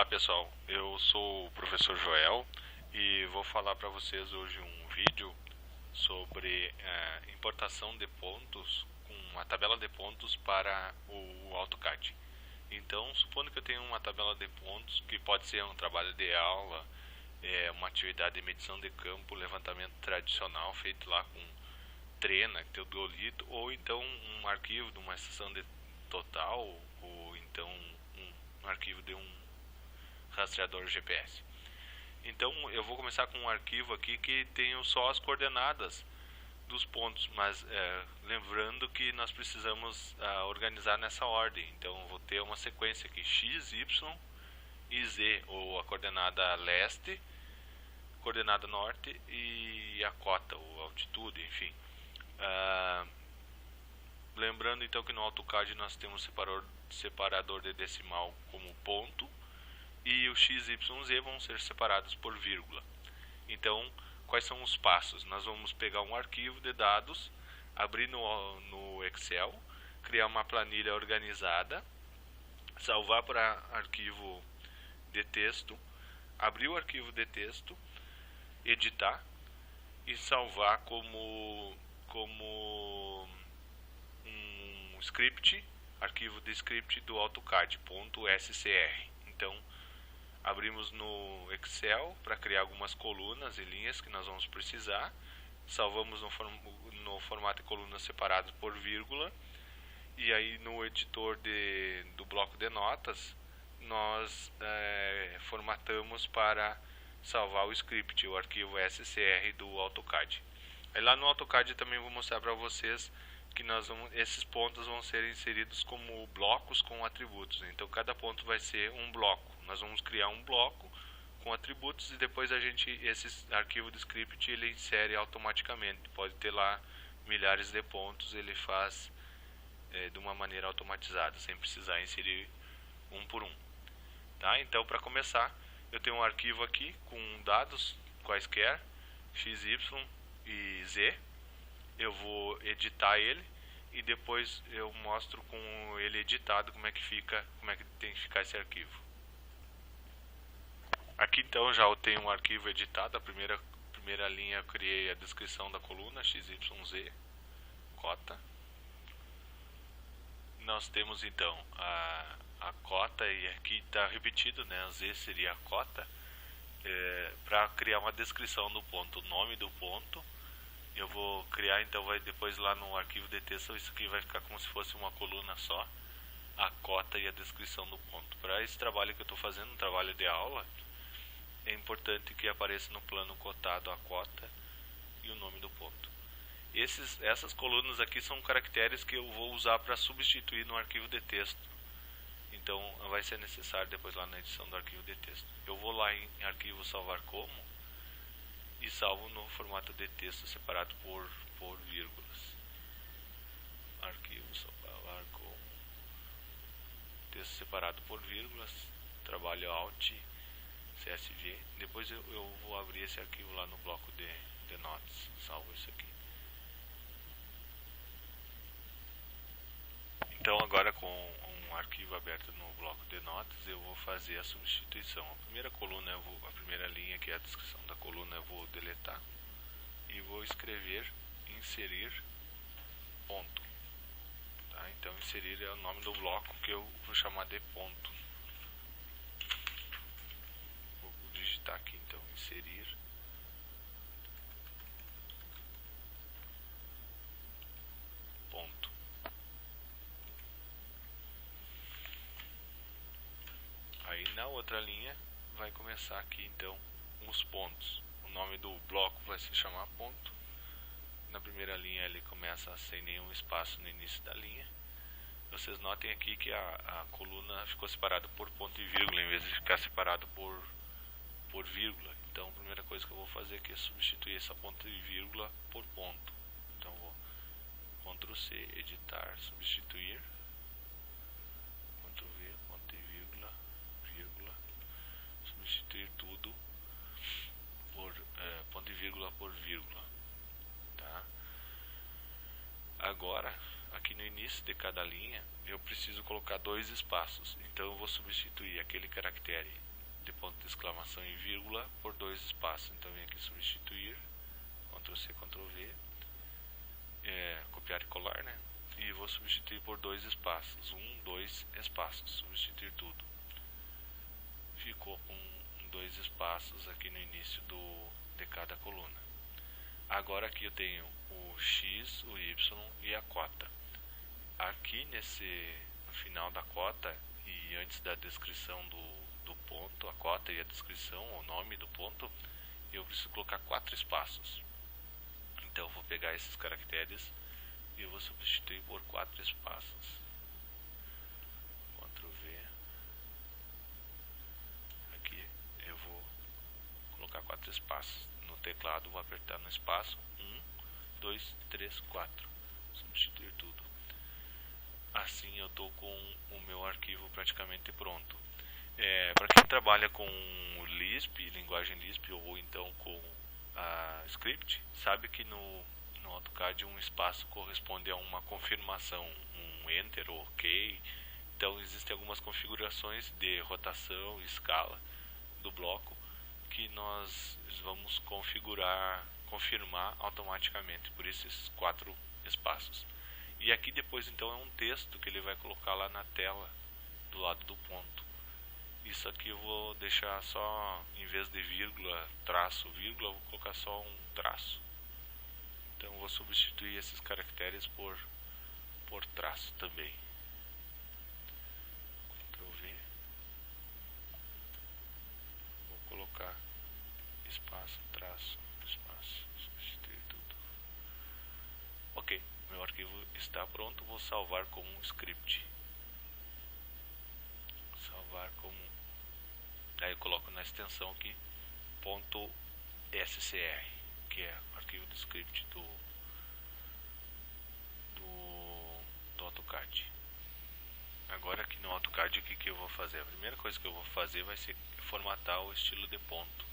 Olá pessoal, eu sou o professor Joel e vou falar para vocês hoje um vídeo sobre importação de pontos com uma tabela de pontos para o AutoCAD. Então, supondo que eu tenho uma tabela de pontos, que pode ser um trabalho de aula, uma atividade de medição de campo, levantamento tradicional feito lá com trena, teodolito, ou então um arquivo de uma estação de total, ou então um arquivo de um rastreador GPS. Então eu vou começar com um arquivo aqui que tenho só as coordenadas dos pontos, mas lembrando que nós precisamos organizar nessa ordem. Então eu vou ter uma sequência aqui: x, y e z, ou a coordenada leste, coordenada norte e a cota ou altitude, enfim. Lembrando então que no AutoCAD nós temos separador de decimal como ponto, e o x, y, z vão ser separados por vírgula. Então, quais são os passos? Nós vamos pegar um arquivo de dados, abrir no Excel, criar uma planilha organizada, salvar para arquivo de texto, abrir o arquivo de texto, editar e salvar como um script, arquivo de script do AutoCAD, .scr. Então, abrimos no Excel para criar algumas colunas e linhas que nós vamos precisar, salvamos no formato de colunas separadas por vírgula, e aí no editor do bloco de notas nós formatamos para salvar o script, o arquivo SCR do AutoCAD. Aí lá no AutoCAD também vou mostrar para vocês que esses pontos vão ser inseridos como blocos com atributos. Então cada ponto vai ser um bloco. Nós vamos criar um bloco com atributos e depois esse arquivo de script ele insere automaticamente. Pode ter lá milhares de pontos, ele faz de uma maneira automatizada, sem precisar inserir um por um. Tá? Então, para começar, eu tenho um arquivo aqui com dados quaisquer, x, y e z. Eu vou editar ele e depois eu mostro com ele editado como é que tem que ficar esse arquivo. Aqui então já eu tenho um arquivo editado. A primeira linha eu criei a descrição da coluna x, y, z, cota. Nós temos então a cota, e aqui está repetido, né? A z seria a cota, para criar uma descrição do ponto, o nome do ponto. Eu vou criar, então depois lá no arquivo de texto, isso aqui vai ficar como se fosse uma coluna só, a cota e a descrição do ponto. Para esse trabalho que eu estou fazendo, um trabalho de aula, é importante que apareça no plano cotado a cota e o nome do ponto. Essas colunas aqui são caracteres que eu vou usar para substituir no arquivo de texto. Então vai ser necessário depois lá na edição do arquivo de texto. Eu vou lá em arquivo salvar como e salvo no formato de texto separado por vírgulas. Arquivo salvar como texto separado por vírgulas, trabalho Alt CSV. Depois eu vou abrir esse arquivo lá no bloco de notas, salvo isso aqui. Então agora, com um arquivo aberto no bloco de notas, eu vou fazer a substituição. A primeira coluna, a primeira linha, que é a descrição da coluna, eu vou deletar e vou escrever inserir ponto. Tá? Então inserir é o nome do bloco que eu vou chamar de ponto. Vou digitar aqui então inserir ponto. Aí na outra linha vai começar aqui então os pontos. O nome do bloco vai se chamar ponto. Na primeira linha ele começa sem nenhum espaço no início da linha. Vocês notem aqui que a coluna ficou separada por ponto e vírgula em vez de ficar separado por vírgula. Então a primeira coisa que eu vou fazer aqui é substituir essa ponto e vírgula por ponto. Então vou Ctrl C, editar, substituir, Ctrl V, ponto e vírgula, substituir tudo por ponto e vírgula por vírgula. Tá? Agora, aqui no início de cada linha, eu preciso colocar dois espaços. Então eu vou substituir aquele caractere de ponto de exclamação e vírgula por 2 espaços. Então venho aqui substituir, Ctrl C, Ctrl V, copiar e colar, né? E vou substituir por 2 espaços, 2 espaços, substituir tudo. Ficou com 2 espaços aqui no início de cada coluna. Agora aqui eu tenho o X, o Y e a cota. Aqui no final da cota e antes da descrição do ponto, a cota e a descrição, o nome do ponto, eu preciso colocar 4 espaços. Então eu vou pegar esses caracteres e eu vou substituir por 4 espaços. Ctrl V. Aqui eu vou colocar 4 espaços. No teclado vou apertar no espaço 1, 2, 3, 4. Substituir tudo. Assim eu estou com o meu arquivo praticamente pronto. Para quem trabalha com Lisp, linguagem Lisp ou então com a script, sabe que no AutoCAD um espaço corresponde a uma confirmação, um Enter ou OK. Então existem algumas configurações de rotação e escala do bloco que nós vamos confirmar automaticamente, por isso esses 4 espaços. E aqui depois então é um texto que ele vai colocar lá na tela do lado do ponto. Isso aqui eu vou deixar só, em vez de vírgula, traço, vírgula, eu vou colocar só um traço. Então eu vou substituir esses caracteres por traço também. Ctrl V. Vou colocar espaço, traço, espaço, substituir tudo. Ok, meu arquivo está pronto, vou salvar como um script. Salvar como... Aí eu coloco na extensão aqui .scr, que é o arquivo do script do AutoCAD. Agora aqui no AutoCAD o que eu vou fazer? A primeira coisa que eu vou fazer vai ser formatar o estilo de ponto.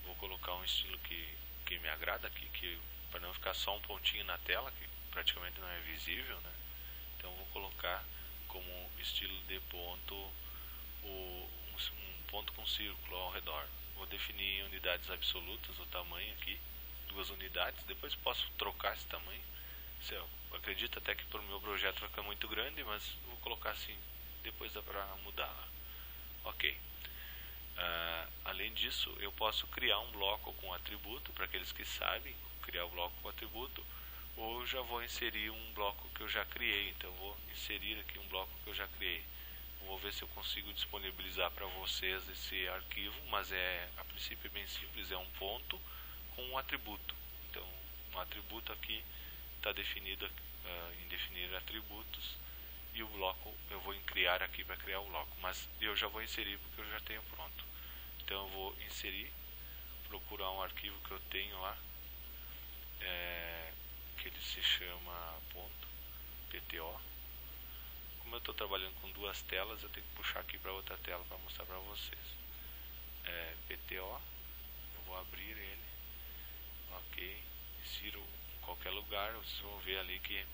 Vou colocar um estilo que me agrada aqui, para não ficar só um pontinho na tela, que praticamente não é visível, né? Então vou colocar como estilo de ponto um ponto com círculo ao redor. Vou definir unidades absolutas, o tamanho aqui, 2 unidades. Depois posso trocar esse tamanho. Eu acredito até que para o meu projeto vai ficar muito grande, mas vou colocar assim, depois dá para mudar lá. Ok. Além disso, eu posso criar um bloco com atributo, para aqueles que sabem criar o bloco com atributo, ou já vou inserir um bloco que eu já criei. Então vou inserir aqui um bloco que eu já criei. Vou ver se eu consigo disponibilizar para vocês esse arquivo, mas a princípio é bem simples, é um ponto com um atributo. Então um atributo aqui está definido em definir atributos, e o bloco eu vou criar aqui para criar o bloco, mas eu já vou inserir porque eu já tenho pronto. Então eu vou inserir, procurar um arquivo que eu tenho lá, que ele se chama .pto. Como eu estou trabalhando com 2 telas, eu tenho que puxar aqui para outra tela para mostrar para vocês. PTO, eu vou abrir ele, ok, insiro em qualquer lugar. Vocês vão ver ali que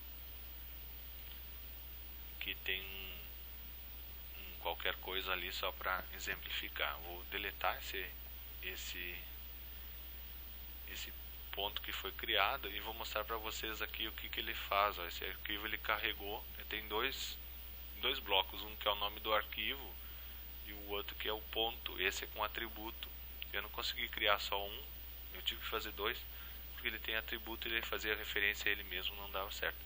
tem qualquer coisa ali só para exemplificar. Vou deletar esse ponto que foi criado e vou mostrar para vocês aqui o que ele faz. Esse arquivo ele carregou, tem dois blocos, um que é o nome do arquivo e o outro que é o ponto. Esse é com atributo. Eu não consegui criar só um, eu tive que fazer 2, porque ele tem atributo e ele fazia referência a ele mesmo, não dava certo,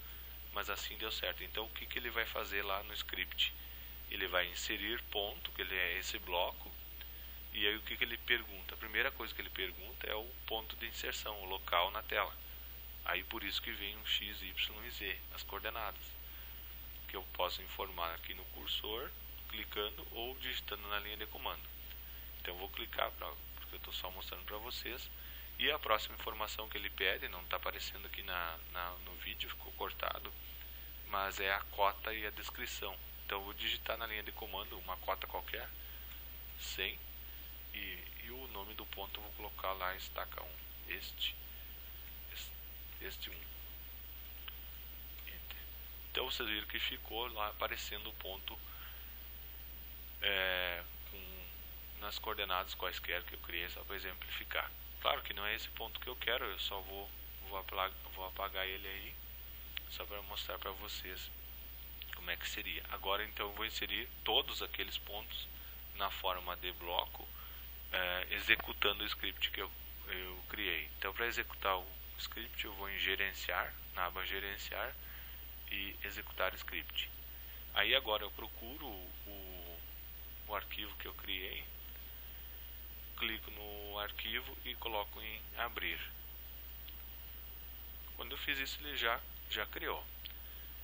mas assim deu certo. Então o que ele vai fazer lá no script? Ele vai inserir ponto, que ele é esse bloco, e aí o que ele pergunta? A primeira coisa que ele pergunta é o ponto de inserção, o local na tela. Aí por isso que vem um X, Y e Z, as coordenadas, que eu posso informar aqui no cursor, clicando ou digitando na linha de comando. Então eu vou clicar, porque eu estou só mostrando para vocês. E a próxima informação que ele pede, não está aparecendo aqui no vídeo, ficou cortado, mas é a cota e a descrição. Então eu vou digitar na linha de comando uma cota qualquer, 100, e o nome do ponto eu vou colocar lá, estaca 1, este 1. Então vocês viram que ficou lá aparecendo o ponto nas coordenadas quaisquer que eu criei, só para exemplificar. Claro que não é esse ponto que eu quero, eu só vou apagar ele aí, só para mostrar para vocês como é que seria. Agora então eu vou inserir todos aqueles pontos na forma de bloco, executando o script que eu criei. Então, para executar o script, eu vou em gerenciar, na aba gerenciar, e executar script. Aí agora eu procuro o arquivo que eu criei, clico no arquivo e coloco em abrir. Quando eu fiz isso, ele já criou.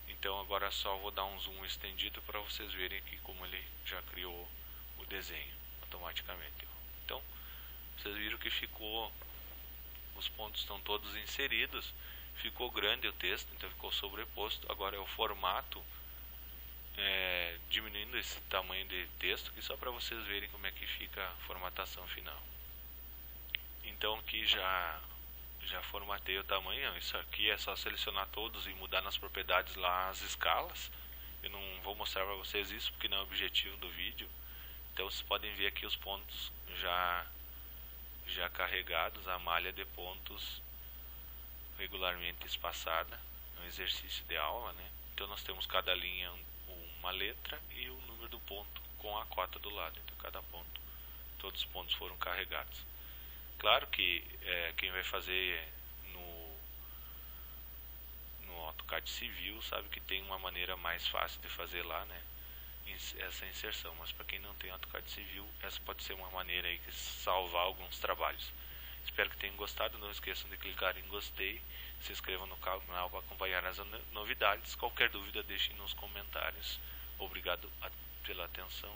Então agora só vou dar um zoom estendido para vocês verem aqui como ele já criou o desenho automaticamente. Então vocês viram que ficou, os pontos estão todos inseridos, ficou grande o texto, então ficou sobreposto. Agora é o formato, diminuindo esse tamanho de texto aqui só para vocês verem como é que fica a formatação final. Então aqui já formatei o tamanho. Isso aqui é só selecionar todos e mudar nas propriedades lá as escalas. Eu não vou mostrar para vocês isso porque não é o objetivo do vídeo. Então vocês podem ver aqui os pontos já carregados, a malha de pontos regularmente espaçada, um exercício de aula, né? Então nós temos cada linha uma letra e o número do ponto com a cota do lado. Então cada ponto, todos os pontos foram carregados. Claro que quem vai fazer no AutoCAD Civil sabe que tem uma maneira mais fácil de fazer lá, né, essa inserção, mas para quem não tem AutoCAD Civil, essa pode ser uma maneira aí de salvar alguns trabalhos. Espero que tenham gostado, não esqueçam de clicar em gostei, se inscrevam no canal para acompanhar as novidades. Qualquer dúvida deixem nos comentários. Obrigado pela atenção.